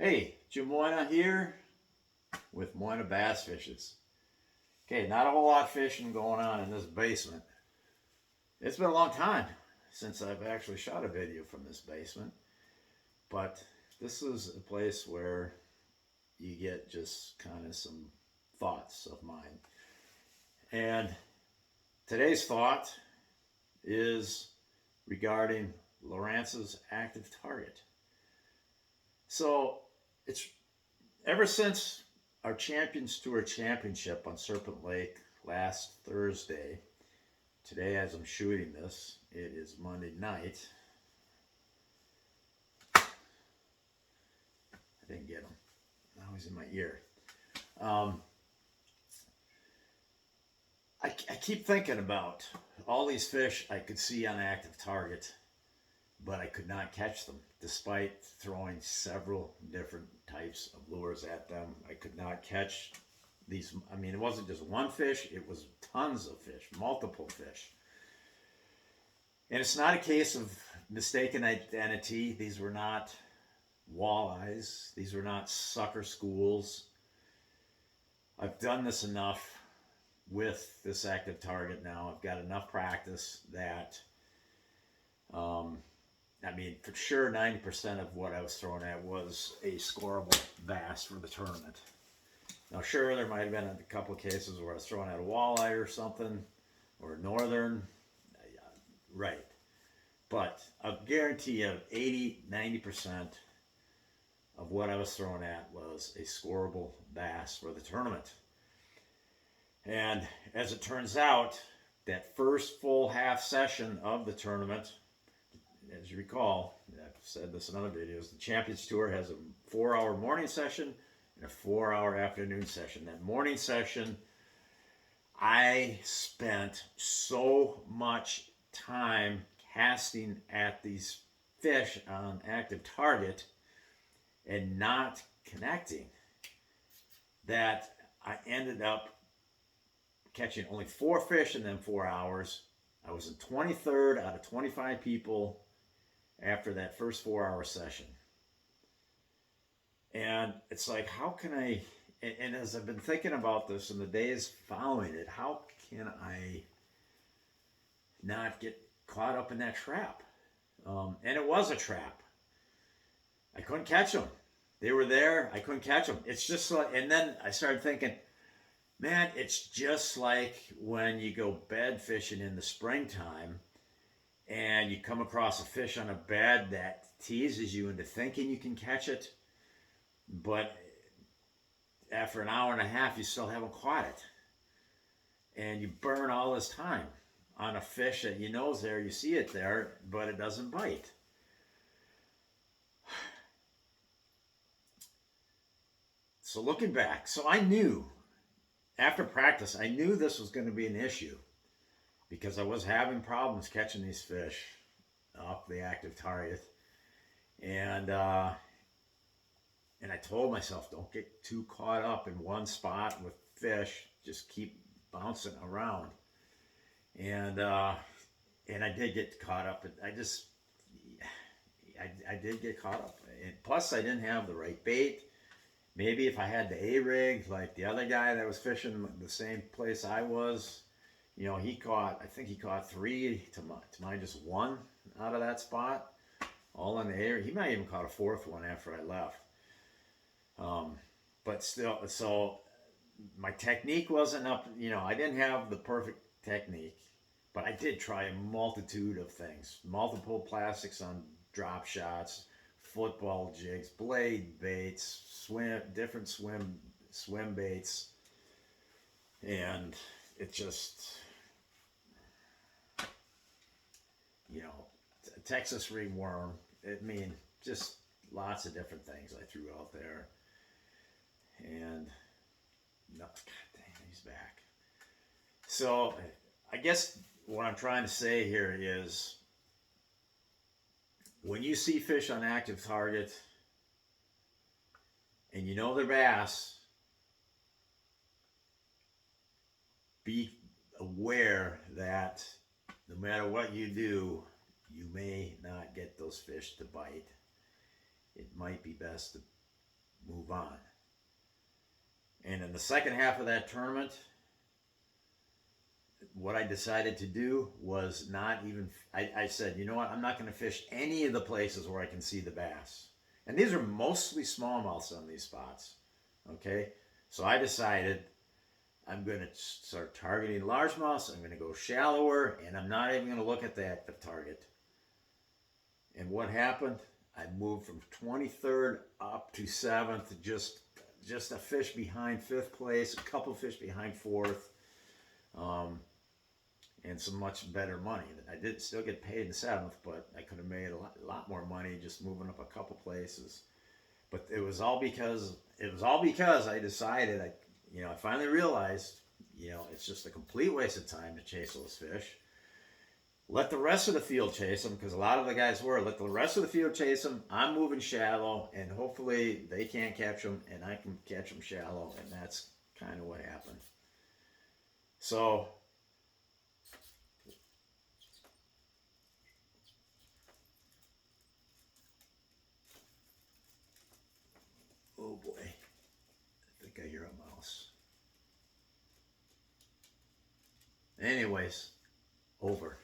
Hey, Jim Moyna here with Moyna Bass Fishes. Okay, not a whole lot of fishing going on in this basement. It's been a long time since I've actually shot a video from this basement, but this is a place where you get just kind of some thoughts of mine. And today's thought is regarding Lawrence's active target. So it's ever since our Champions Tour Championship on Serpent Lake last Thursday. Today, as I'm shooting this, it is Monday night. I didn't get him. Now he's in my ear. I keep thinking about all these fish I could see on active target, but I could not catch them despite throwing several different types of lures at them. I could not catch these. I mean, it wasn't just one fish, it was tons of fish, multiple fish. And it's not a case of mistaken identity. These were not walleyes, these were not sucker schools. I've done this enough with this active target now. I've got enough practice that I mean, for sure, 90% of what I was throwing at was a scoreable bass for the tournament. Now, sure, there might have been a couple of cases where I was throwing at a walleye or something, or a northern, right. But I'll guarantee you 80, 90% of what I was throwing at was a scoreable bass for the tournament. And as it turns out, that first full half session of the tournament, as you recall, I've said this in other videos, the Champions Tour has a 4-hour morning session and a 4-hour afternoon session. That morning session, I spent so much time casting at these fish on active target and not connecting that I ended up catching only 4 fish in them 4 hours. I was in 23rd out of 25 people after that first 4-hour session. And it's like, how can I, and as I've been thinking about this in the days following it, how can I not get caught up in that trap? And it was a trap. I couldn't catch them. They were there. I couldn't catch them. It's just like, and then I started thinking, man, it's just like when you go bed fishing in the springtime and you come across a fish on a bed that teases you into thinking you can catch it, but after an hour and a half, you still haven't caught it. And you burn all this time on a fish that you know is there, you see it there, but it doesn't bite. So looking back, so I knew, after practice, I knew this was going to be an issue because I was having problems catching these fish off the active target. And I told myself, don't get too caught up in one spot with fish. Just keep bouncing around. And I did get caught up. I did get caught up. And plus, I didn't have the right bait. Maybe if I had the A-rig, like the other guy that was fishing the same place I was, you know, I think he caught 3 to mine just 1 out of that spot, all in the air. He might even caught a 4th one after I left. But still, so my technique wasn't up, you know, I didn't have the perfect technique, but I did try a multitude of things, multiple plastics on drop shots, football jigs, blade baits, different swim baits, and it just, you know, Texas ringworm. I mean, just lots of different things I threw out there, and no, God dang, he's back. So I guess what I'm trying to say here is, when you see fish on active target and you know they're bass, be aware that no matter what you do, you may not get those fish to bite. It might be best to move on. And in the second half of that tournament, what I decided to do was not even, I said, you know what, I'm not going to fish any of the places where I can see the bass. And these are mostly smallmouths on these spots. Okay? So I decided I'm going to start targeting largemouths. I'm going to go shallower, and I'm not even going to look at the active target. And what happened? I moved from 23rd up to 7th, just a fish behind 5th place, a couple fish behind 4th, and some much better money. I did still get paid in 7th, but I could have made a lot more money just moving up a couple places. But it was all because I decided, I finally realized, it's just a complete waste of time to chase those fish. Let the rest of the field chase them, because a lot of the guys were. Let the rest of the field chase them. I'm moving shallow, and hopefully they can't catch them, and I can catch them shallow, and that's kind of what happened. So, oh boy, I think I hear a mouse. Anyways, over.